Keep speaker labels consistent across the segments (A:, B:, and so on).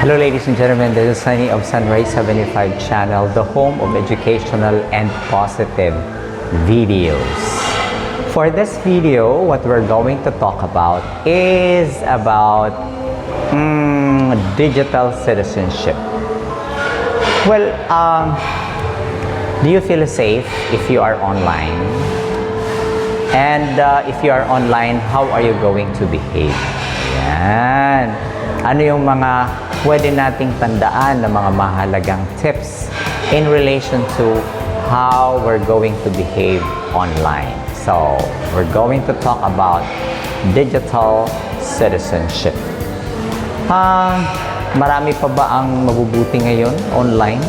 A: Hello ladies and gentlemen, this is Sunny of Sunrise 75 channel, the home of educational and positive videos. For this video, what we're going to talk about is about digital citizenship. Well, do you feel safe if you are online? And if you are online, how are you going to behave? Yan. Ano yung mga pwede nating tandaan na mga mahalagang tips in relation to how we're going to behave online. So, we're going to talk about digital citizenship. Marami pa ba ang mabubuti ngayon online?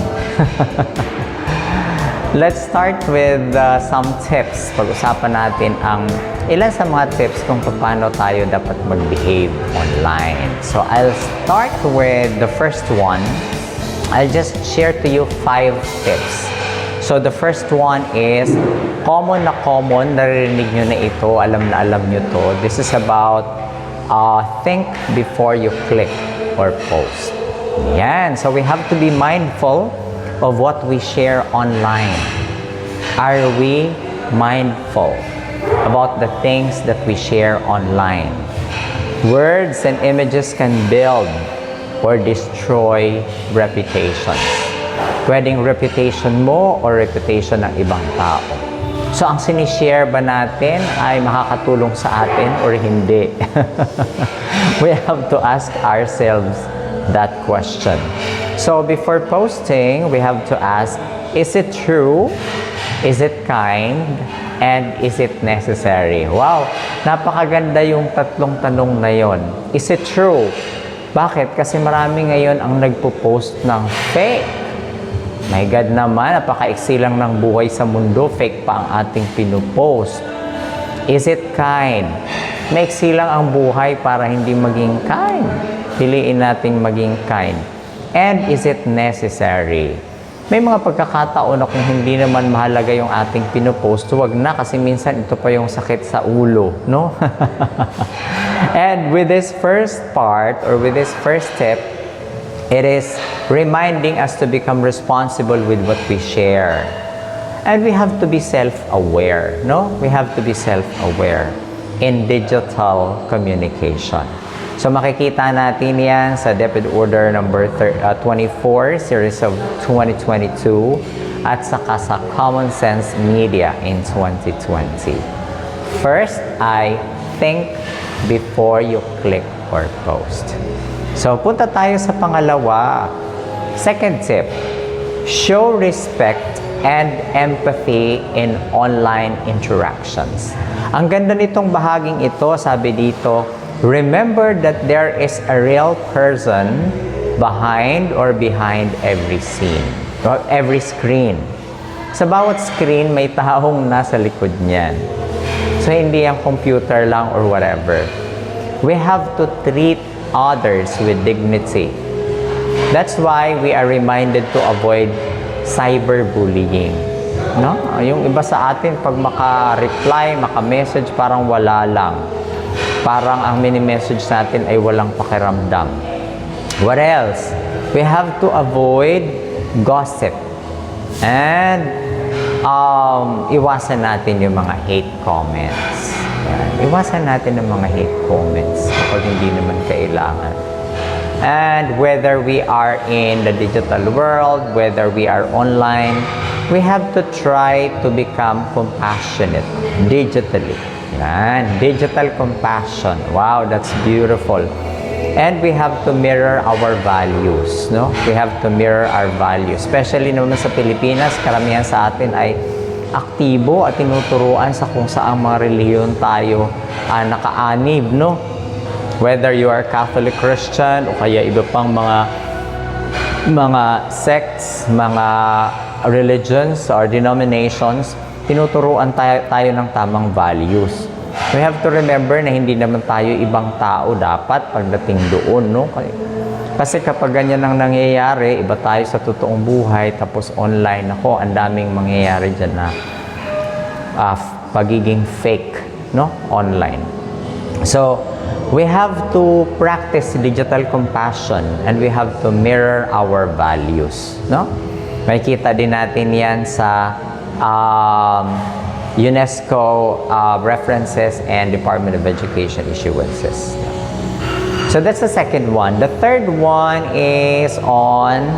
A: Let's start with some tips. Pag-usapan natin ang ilan sa mga tips kung paano tayo dapat mag-behave online. So, I'll start with the first one. I'll just share to you 5 tips. So, the first one is common, naririnig nyo na ito, alam nyo to. This is about think before you click or post. Yan. So, we have to be mindful of what we share online. Are we mindful about the things that we share online? Words and images can build or destroy reputations. Pwedeng reputation mo or reputation ng ibang tao. So, ang sinishare ba natin ay makakatulong sa atin or hindi? We have to ask ourselves that question. So, before posting, we have to ask, is it true? Is it kind? And is it necessary? Wow! Napakaganda yung tatlong tanong na yon. Is it true? Bakit? Kasi marami ngayon ang nagpo-post ng fake. My God naman, napaka-iksi lang ng buhay sa mundo. Fake pa ang ating pinupost. Is it kind? Maiksi lang ang buhay para hindi maging kind. Piliin nating maging kind. And is it necessary? May mga pagkakataon na kung hindi naman mahalaga yung ating pinupost, huwag na kasi minsan ito pa yung sakit sa ulo, no? And with this first part or with this first tip, it is reminding us to become responsible with what we share. And we have to be self-aware, no? We have to be self-aware in digital communication. So, makikita natin yan sa DepEd Order number 24, series of 2022, at saka sa Common Sense Media in 2020. First, I think before you click or post. So, punta tayo sa pangalawa. Second tip, show respect and empathy in online interactions. Ang ganda nitong bahaging ito, sabi dito, remember that there is a real person behind every scene, or every screen. Sa bawat screen, may taong nasa likod niyan. So, hindi yung computer lang or whatever. We have to treat others with dignity. That's why we are reminded to avoid cyberbullying. No? Yung iba sa atin, pag maka-reply, maka-message, parang wala lang. Parang ang mini-message natin ay walang pakiramdam. What else? We have to avoid gossip. And iwasan natin yung mga hate comments. Yan. Iwasan natin yung mga hate comments kapag hindi naman kailangan. And whether we are in the digital world, whether we are online, we have to try to become compassionate digitally. Yan. Digital compassion. Wow, that's beautiful. And we have to mirror our values, no? We have to mirror our values. Especially naman sa Pilipinas, karamihan sa atin ay aktibo at tinuturuan sa kung saang mga relihiyon tayo nakaanib, no? Whether you are Catholic Christian o kaya iba pang mga sects, mga religions or denominations, tinuturuan tayo ng tamang values. We have to remember na hindi naman tayo ibang tao dapat pagdating doon, no? Kasi kapag ganyan ang nangyayari, iba tayo sa totoong buhay, tapos online ako, ang daming mangyayari dyan na pagiging fake, no? Online. So, we have to practice digital compassion and we have to mirror our values, no? Makikita din natin yan sa UNESCO references and Department of Education issuances. So that's the second one. The third one is on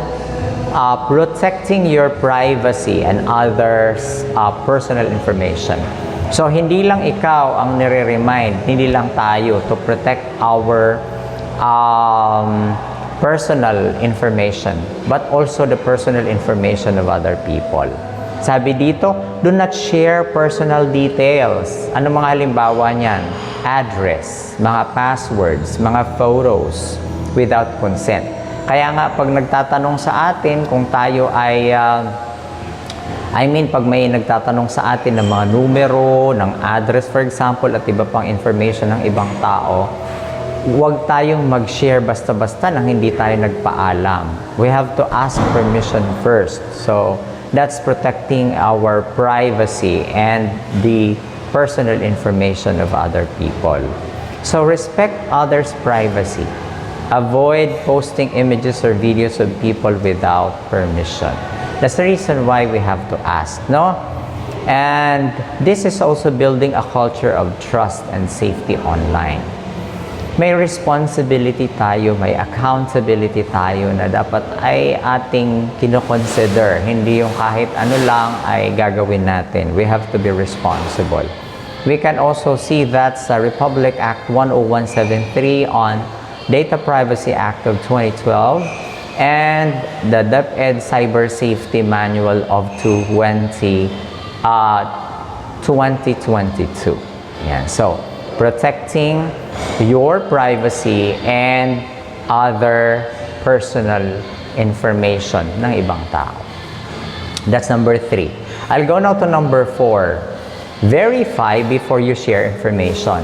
A: protecting your privacy and others' personal information. So, hindi lang ikaw ang nire-remind, hindi lang tayo to protect our personal information, but also the personal information of other people. Sabi dito, do not share personal details. Ano mga halimbawa niyan? Address, mga passwords, mga photos without consent. Kaya nga, pag nagtatanong sa atin kung tayo ay pag may nagtatanong sa atin ng mga numero, ng address for example, at iba pang information ng ibang tao, huwag tayong mag-share basta-basta nang hindi tayo nagpaalam. We have to ask permission first. So, that's protecting our privacy and the personal information of other people. So, respect others' privacy. Avoid posting images or videos of people without permission. That's the reason why we have to ask, no? And this is also building a culture of trust and safety online. May responsibility tayo, may accountability tayo na dapat ay ating kinoconsider. Hindi yung kahit ano lang ay gagawin natin. We have to be responsible. We can also see that sa Republic Act 10173 on Data Privacy Act of 2012 and the DepEd Cyber Safety Manual of 2022. Yan. So, protecting your privacy and other personal information ng ibang tao. That's number 3. I'll go now to number 4. Verify before you share information.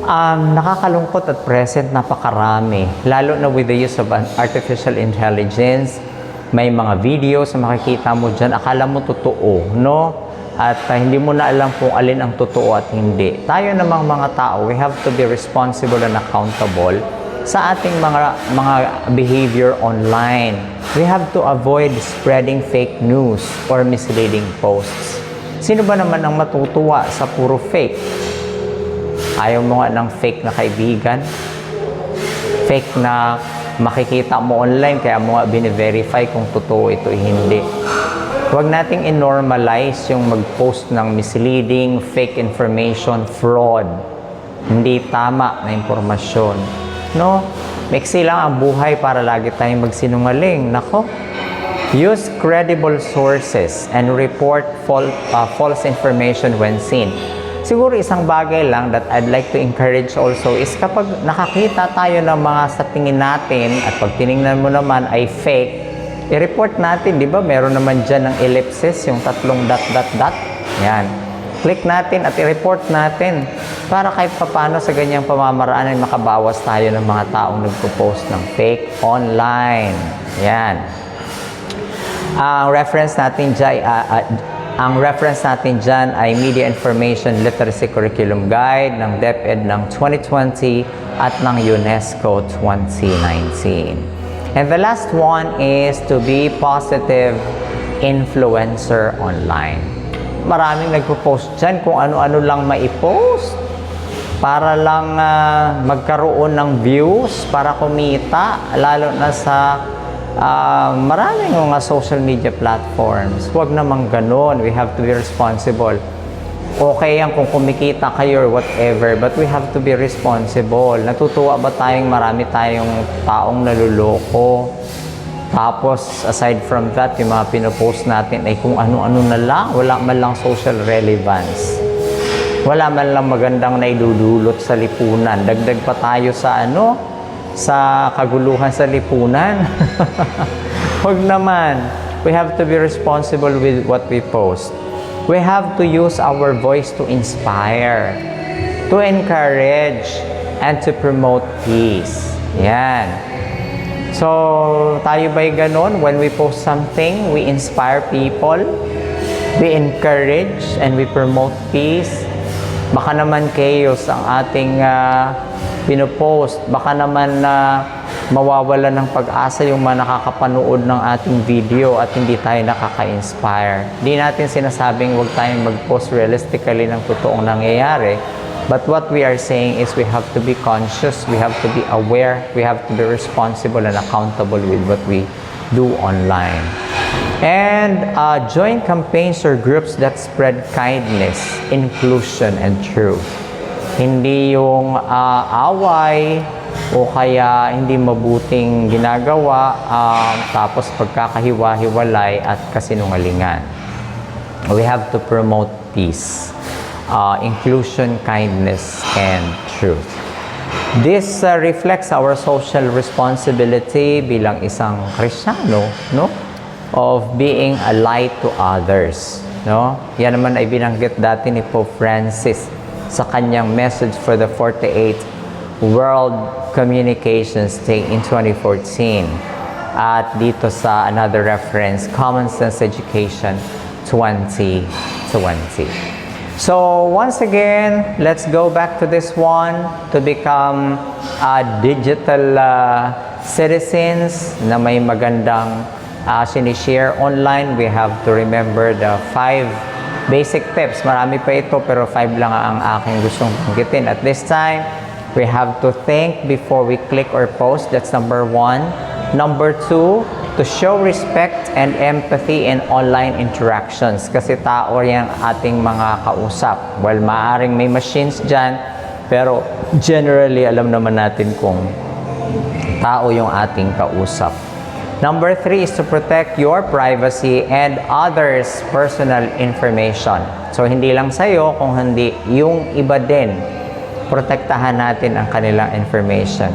A: Nakakalungkot at present, napakarami. Lalo na with the use of artificial intelligence, may mga videos na makikita mo dyan, akala mo totoo, no? At hindi mo na alam kung alin ang totoo at hindi. Tayo namang mga tao, we have to be responsible and accountable sa ating mga behavior online. We have to avoid spreading fake news or misleading posts. Sino ba naman ang matutuwa sa puro fake? Ayaw mo nga ng fake na kaibigan, fake na makikita mo online, kaya mo nga bine-verify kung totoo ito o hindi. Huwag nating i-normalize yung mag-post ng misleading, fake information, fraud. Hindi tama na impormasyon. No? Maiksi lang ang buhay para lagi tayong magsinungaling. Nako. Use credible sources and report false information when seen. Siguro isang bagay lang that I'd like to encourage also is kapag nakakita tayo ng mga sa tingin natin at pag tinignan mo naman ay fake, i-report natin, di ba? Meron naman dyan ng ellipsis, yung tatlong dot. Yan. Click natin at i-report natin para kahit papano sa ganyang pamamaraan ay makabawas tayo ng mga taong nagpo-post ng fake online. Yan. Ang reference natin dyan ay Media Information Literacy Curriculum Guide ng DepEd ng 2020 at ng UNESCO 2019. And the last one is to be positive influencer online. Maraming nagpo-post dyan kung ano-ano lang maipost para lang magkaroon ng views, para kumita, lalo na sa maraming mga social media platforms. Huwag namang ganun. We have to be responsible. Okay yan kung kumikita kayo or whatever, but we have to be responsible. Natutuwa ba marami tayong taong naluloko? Tapos, aside from that, yung mga pinopost natin ay kung ano-ano na lang. Wala man lang social relevance. Wala man lang magandang naidudulot sa lipunan. Dagdag pa tayo sa sa kaguluhan sa lipunan. Huwag naman. We have to be responsible with what we post. We have to use our voice to inspire, to encourage, and to promote peace. Yan. So, tayo ba'y ganon? When we post something, we inspire people, we encourage, and we promote peace. Baka naman chaos ang ating pinopost. Baka naman na mawawala ng pag-asa yung mga nakakapanood ng ating video at hindi tayo nakaka-inspire. Hindi natin sinasabing huwag tayong mag-post realistically ng totoong nangyayari. But what we are saying is we have to be conscious, we have to be aware, we have to be responsible and accountable with what we do online. And join campaigns or groups that spread kindness, inclusion, and truth. Hindi yung away o kaya hindi mabuting ginagawa tapos pagkakahiwa-hiwalay at kasinungalingan. We have to promote peace, inclusion, kindness, and truth. This reflects our social responsibility bilang isang Kristiyano, no? Of being a light to others, no? Yan naman ay binanggit dati ni Pope Francis sa kanyang message for the 48th World Communications Day in 2014. At dito sa another reference, Common Sense Education 2020. So once again, let's go back to this one to become digital citizens na may magandang sinishare online. We have to remember the 5 basic tips. Marami pa ito pero 5 lang ang aking gustong banggitin. At this time, we have to think before we click or post. That's number 1. Number 2, to show respect and empathy in online interactions. Kasi tao yung ating mga kausap. Well, maaring may machines dyan, pero generally, alam naman natin kung tao yung ating kausap. Number 3 is to protect your privacy and others' personal information. So, hindi lang sa'yo, kung hindi yung iba din, protektahan natin ang kanilang information.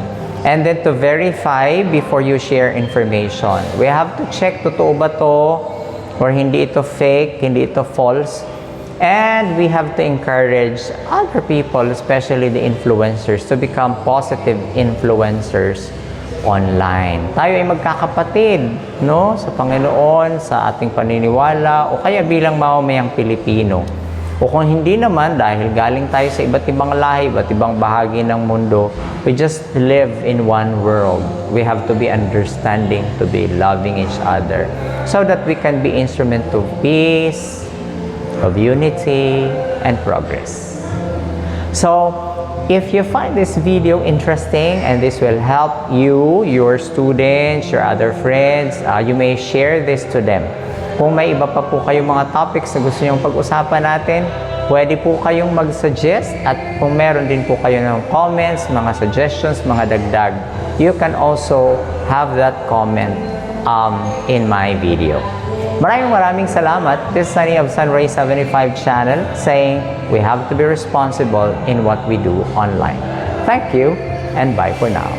A: And then to verify before you share information. We have to check, totoo ba to? Or hindi ito fake, hindi ito false? And we have to encourage other people, especially the influencers, to become positive influencers online. Tayo ay magkakapatid, no? Sa Panginoon, sa ating paniniwala, o kaya bilang mamamayang Pilipino. O kung hindi naman, dahil galing tayo sa iba't ibang lahi, iba't ibang bahagi ng mundo, we just live in one world. We have to be understanding, to be loving each other, so that we can be instrument of peace, of unity, and progress. So, if you find this video interesting and this will help you, your students, your other friends, you may share this to them. Kung may iba pa po kayong mga topics na gusto nyong pag-usapan natin, pwede po kayong mag-suggest at kung meron din po kayo ng comments, mga suggestions, mga dagdag, you can also have that comment in my video. Maraming salamat. This is Sunny of Sunray 75 channel saying we have to be responsible in what we do online. Thank you and bye for now.